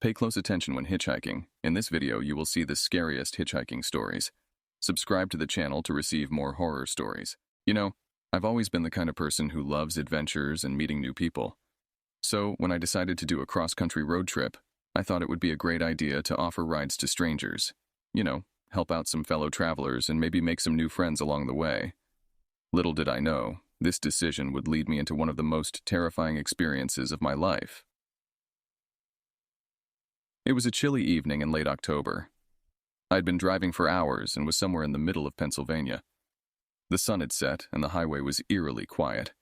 Pay close attention when hitchhiking. In this video, you will see the scariest hitchhiking stories. Subscribe to the channel to receive more horror stories. You know, I've always been the kind of person who loves adventures and meeting new people. So, when I decided to do a cross-country road trip, I thought it would be a great idea to offer rides to strangers. You know, help out some fellow travelers and maybe make some new friends along the way. Little did I know, this decision would lead me into one of the most terrifying experiences of my life. It was a chilly evening in late October. I'd been driving for hours and was somewhere in the middle of Pennsylvania. The sun had set and the highway was eerily quiet.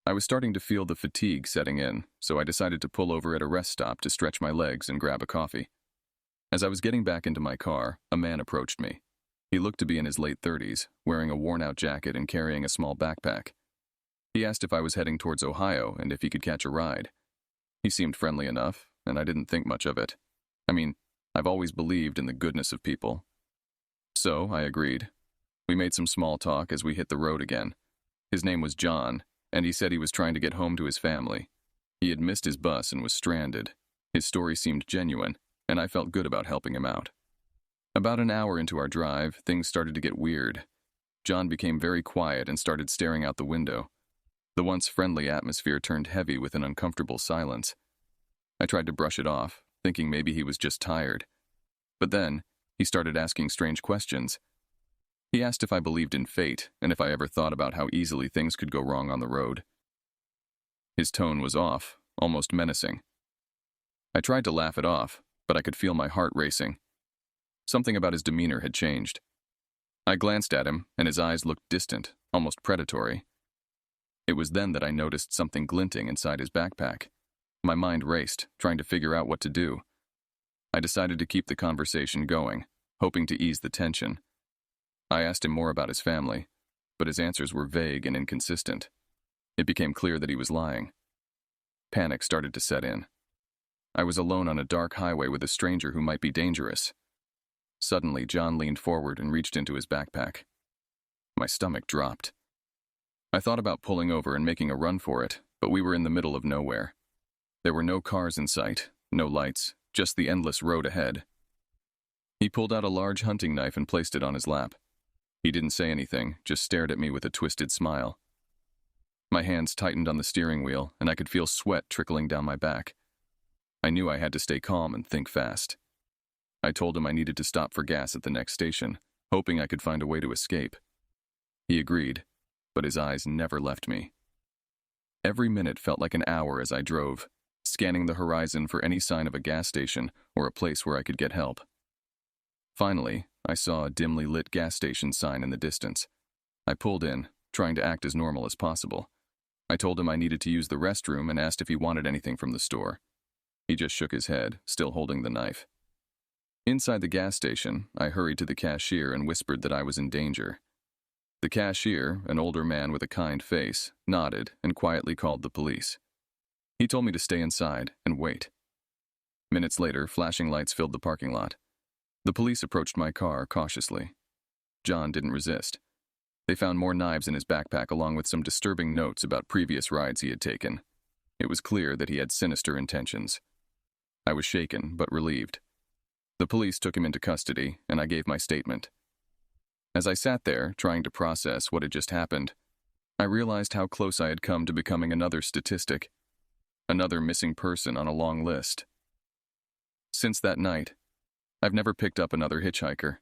I was starting to feel the fatigue setting in, so I decided to pull over at a rest stop to stretch my legs and grab a coffee. As I was getting back into my car, a man approached me. He looked to be in his late 30s, wearing a worn-out jacket and carrying a small backpack. He asked if I was heading towards Ohio and if he could catch a ride. He seemed friendly enough, and I didn't think much of it. I mean, I've always believed in the goodness of people. So, I agreed. We made some small talk as we hit the road again. His name was John, and he said he was trying to get home to his family. He had missed his bus and was stranded. His story seemed genuine, and I felt good about helping him out. About an hour into our drive, things started to get weird. John became very quiet and started staring out the window. The once friendly atmosphere turned heavy with an uncomfortable silence. I tried to brush it off, thinking maybe he was just tired. But then, he started asking strange questions. He asked if I believed in fate and if I ever thought about how easily things could go wrong on the road. His tone was off, almost menacing. I tried to laugh it off, but I could feel my heart racing. Something about his demeanor had changed. I glanced at him, and his eyes looked distant, almost predatory. It was then that I noticed something glinting inside his backpack. My mind raced, trying to figure out what to do. I decided to keep the conversation going, hoping to ease the tension. I asked him more about his family, but his answers were vague and inconsistent. It became clear that he was lying. Panic started to set in. I was alone on a dark highway with a stranger who might be dangerous. Suddenly, John leaned forward and reached into his backpack. My stomach dropped. I thought about pulling over and making a run for it, but we were in the middle of nowhere. There were no cars in sight, no lights, just the endless road ahead. He pulled out a large hunting knife and placed it on his lap. He didn't say anything, just stared at me with a twisted smile. My hands tightened on the steering wheel, and I could feel sweat trickling down my back. I knew I had to stay calm and think fast. I told him I needed to stop for gas at the next station, hoping I could find a way to escape. He agreed, but his eyes never left me. Every minute felt like an hour as I drove, scanning the horizon for any sign of a gas station or a place where I could get help. Finally, I saw a dimly lit gas station sign in the distance. I pulled in, trying to act as normal as possible. I told him I needed to use the restroom and asked if he wanted anything from the store. He just shook his head, still holding the knife. Inside the gas station, I hurried to the cashier and whispered that I was in danger. The cashier, an older man with a kind face, nodded and quietly called the police. He told me to stay inside and wait. Minutes later, flashing lights filled the parking lot. The police approached my car cautiously. John didn't resist. They found more knives in his backpack along with some disturbing notes about previous rides he had taken. It was clear that he had sinister intentions. I was shaken, but relieved. The police took him into custody, and I gave my statement. As I sat there, trying to process what had just happened, I realized how close I had come to becoming another statistic. Another missing person on a long list. Since that night, I've never picked up another hitchhiker.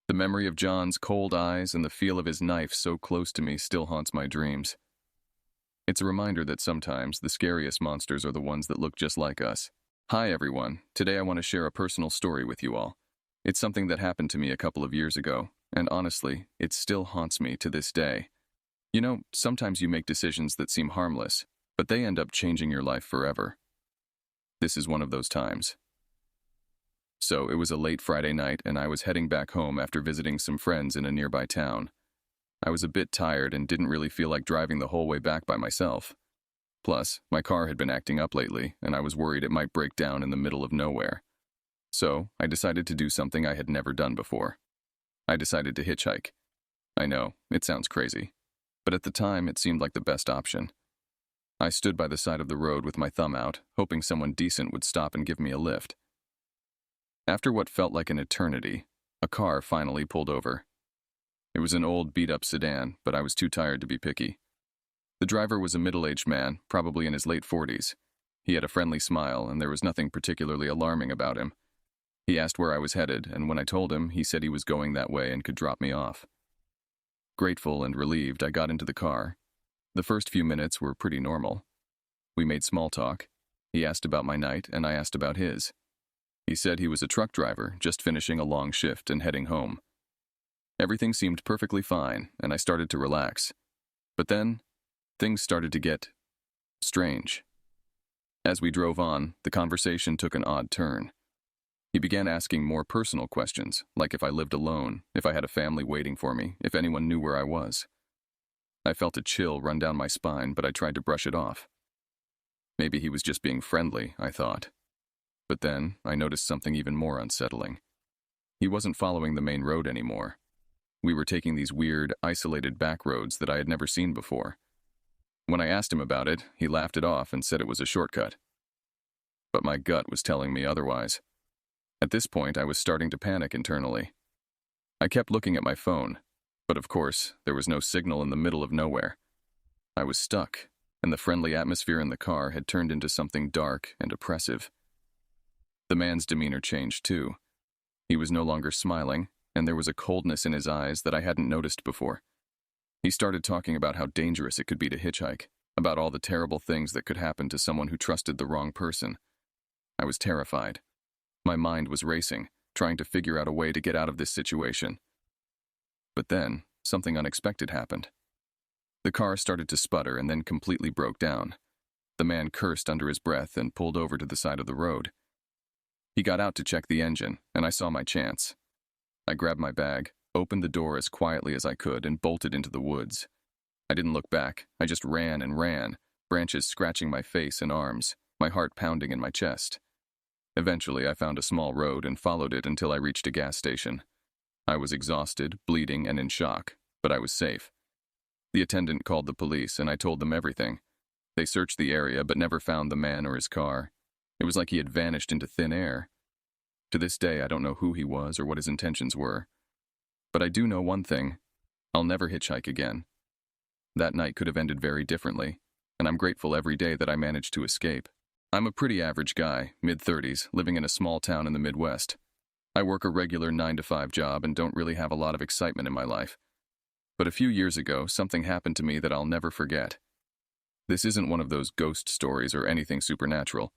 The memory of John's cold eyes and the feel of his knife so close to me still haunts my dreams. It's a reminder that sometimes the scariest monsters are the ones that look just like us. Hi everyone, today I want to share a personal story with you all. It's something that happened to me a couple of years ago, and honestly, it still haunts me to this day. You know, sometimes you make decisions that seem harmless, but they end up changing your life forever. This is one of those times. So it was a late Friday night and I was heading back home after visiting some friends in a nearby town. I was a bit tired and didn't really feel like driving the whole way back by myself. Plus, my car had been acting up lately and I was worried it might break down in the middle of nowhere. So I decided to do something I had never done before. I decided to hitchhike. I know, it sounds crazy, but at the time it seemed like the best option. I stood by the side of the road with my thumb out, hoping someone decent would stop and give me a lift. After what felt like an eternity, a car finally pulled over. It was an old, beat-up sedan, but I was too tired to be picky. The driver was a middle-aged man, probably in his late 40s. He had a friendly smile, and there was nothing particularly alarming about him. He asked where I was headed, and when I told him, he said he was going that way and could drop me off. Grateful and relieved, I got into the car. The first few minutes were pretty normal. We made small talk. He asked about my night, and I asked about his. He said he was a truck driver, just finishing a long shift and heading home. Everything seemed perfectly fine, and I started to relax. But then, things started to get strange. As we drove on, the conversation took an odd turn. He began asking more personal questions, like if I lived alone, if I had a family waiting for me, if anyone knew where I was. I felt a chill run down my spine, but I tried to brush it off. Maybe he was just being friendly, I thought. But then, I noticed something even more unsettling. He wasn't following the main road anymore. We were taking these weird, isolated back roads that I had never seen before. When I asked him about it, he laughed it off and said it was a shortcut. But my gut was telling me otherwise. At this point, I was starting to panic internally. I kept looking at my phone, but of course, there was no signal in the middle of nowhere. I was stuck, and the friendly atmosphere in the car had turned into something dark and oppressive. The man's demeanor changed too. He was no longer smiling, and there was a coldness in his eyes that I hadn't noticed before. He started talking about how dangerous it could be to hitchhike, about all the terrible things that could happen to someone who trusted the wrong person. I was terrified. My mind was racing, trying to figure out a way to get out of this situation. But then, something unexpected happened. The car started to sputter and then completely broke down. The man cursed under his breath and pulled over to the side of the road. He got out to check the engine, and I saw my chance. I grabbed my bag, opened the door as quietly as I could, and bolted into the woods. I didn't look back. I just ran and ran, branches scratching my face and arms, my heart pounding in my chest. Eventually, I found a small road and followed it until I reached a gas station. I was exhausted, bleeding, and in shock, but I was safe. The attendant called the police, and I told them everything. They searched the area but never found the man or his car. It was like he had vanished into thin air. To this day, I don't know who he was or what his intentions were. But I do know one thing. I'll never hitchhike again. That night could have ended very differently, and I'm grateful every day that I managed to escape. I'm a pretty average guy, mid-30s, living in a small town in the Midwest. I work a regular 9-to-5 job and don't really have a lot of excitement in my life. But a few years ago, something happened to me that I'll never forget. This isn't one of those ghost stories or anything supernatural.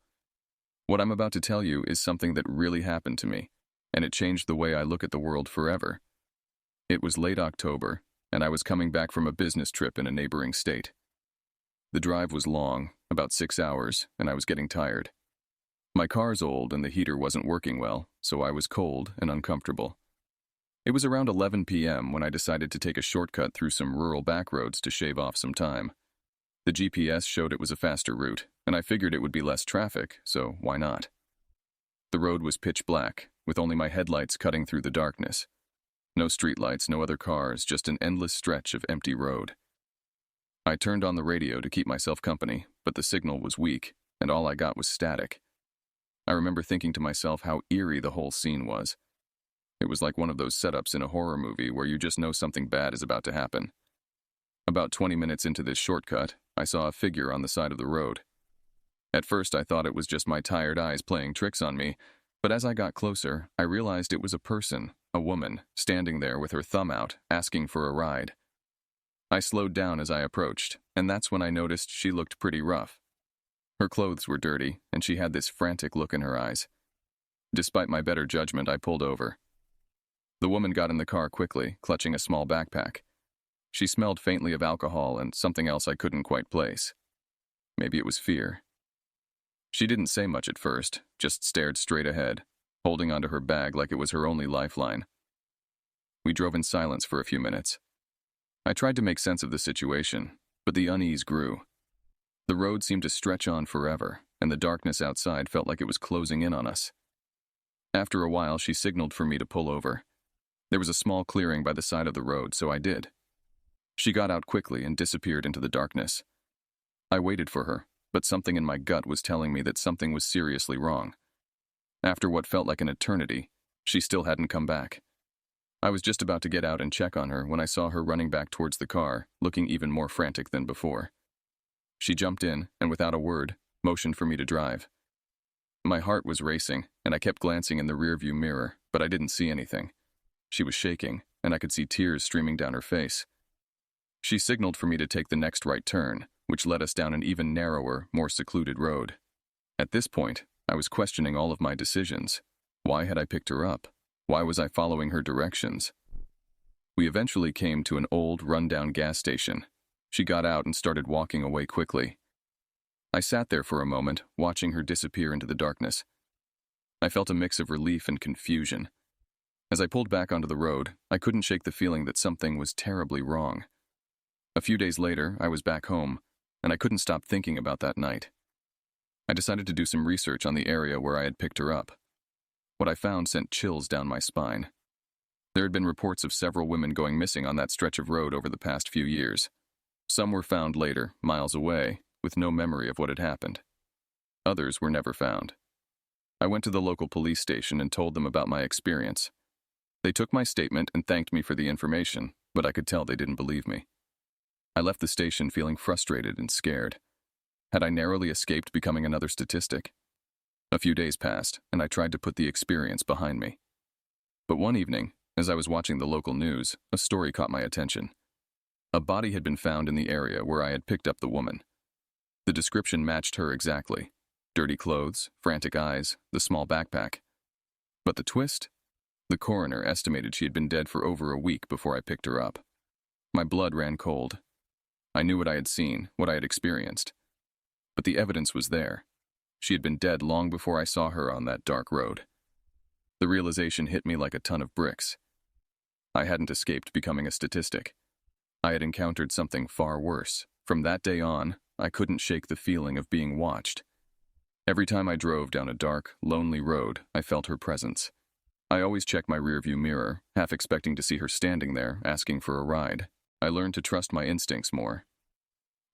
What I'm about to tell you is something that really happened to me, and it changed the way I look at the world forever. It was late October, and I was coming back from a business trip in a neighboring state. The drive was long, about 6 hours, and I was getting tired. My car's old and the heater wasn't working well, so I was cold and uncomfortable. It was around 11 p.m. when I decided to take a shortcut through some rural back roads to shave off some time. The GPS showed it was a faster route, and I figured it would be less traffic, so why not? The road was pitch black, with only my headlights cutting through the darkness. No streetlights, no other cars, just an endless stretch of empty road. I turned on the radio to keep myself company, but the signal was weak, and all I got was static. I remember thinking to myself how eerie the whole scene was. It was like one of those setups in a horror movie where you just know something bad is about to happen. About 20 minutes into this shortcut, I saw a figure on the side of the road. At first, I thought it was just my tired eyes playing tricks on me, but as I got closer, I realized it was a person, a woman, standing there with her thumb out, asking for a ride. I slowed down as I approached, and that's when I noticed she looked pretty rough. Her clothes were dirty, and she had this frantic look in her eyes. Despite my better judgment, I pulled over. The woman got in the car quickly, clutching a small backpack. She smelled faintly of alcohol and something else I couldn't quite place. Maybe it was fear. She didn't say much at first, just stared straight ahead, holding onto her bag like it was her only lifeline. We drove in silence for a few minutes. I tried to make sense of the situation, but the unease grew. The road seemed to stretch on forever, and the darkness outside felt like it was closing in on us. After a while, she signaled for me to pull over. There was a small clearing by the side of the road, so I did. She got out quickly and disappeared into the darkness. I waited for her, but something in my gut was telling me that something was seriously wrong. After what felt like an eternity, she still hadn't come back. I was just about to get out and check on her when I saw her running back towards the car, looking even more frantic than before. She jumped in and, without a word, motioned for me to drive. My heart was racing, and I kept glancing in the rearview mirror, but I didn't see anything. She was shaking, and I could see tears streaming down her face. She signaled for me to take the next right turn, which led us down an even narrower, more secluded road. At this point, I was questioning all of my decisions. Why had I picked her up? Why was I following her directions? We eventually came to an old, run-down gas station. She got out and started walking away quickly. I sat there for a moment, watching her disappear into the darkness. I felt a mix of relief and confusion. As I pulled back onto the road, I couldn't shake the feeling that something was terribly wrong. A few days later, I was back home, and I couldn't stop thinking about that night. I decided to do some research on the area where I had picked her up. What I found sent chills down my spine. There had been reports of several women going missing on that stretch of road over the past few years. Some were found later, miles away, with no memory of what had happened. Others were never found. I went to the local police station and told them about my experience. They took my statement and thanked me for the information, but I could tell they didn't believe me. I left the station feeling frustrated and scared. Had I narrowly escaped becoming another statistic? A few days passed, and I tried to put the experience behind me. But one evening, as I was watching the local news, a story caught my attention. A body had been found in the area where I had picked up the woman. The description matched her exactly. Dirty clothes, frantic eyes, the small backpack. But the twist? The coroner estimated she had been dead for over a week before I picked her up. My blood ran cold. I knew what I had seen, what I had experienced. But the evidence was there. She had been dead long before I saw her on that dark road. The realization hit me like a ton of bricks. I hadn't escaped becoming a statistic. I had encountered something far worse. From that day on, I couldn't shake the feeling of being watched. Every time I drove down a dark, lonely road, I felt her presence. I always checked my rearview mirror, half expecting to see her standing there, asking for a ride. I learned to trust my instincts more.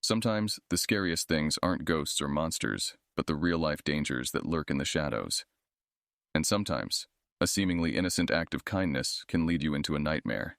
Sometimes, the scariest things aren't ghosts or monsters, but the real-life dangers that lurk in the shadows. And sometimes, a seemingly innocent act of kindness can lead you into a nightmare.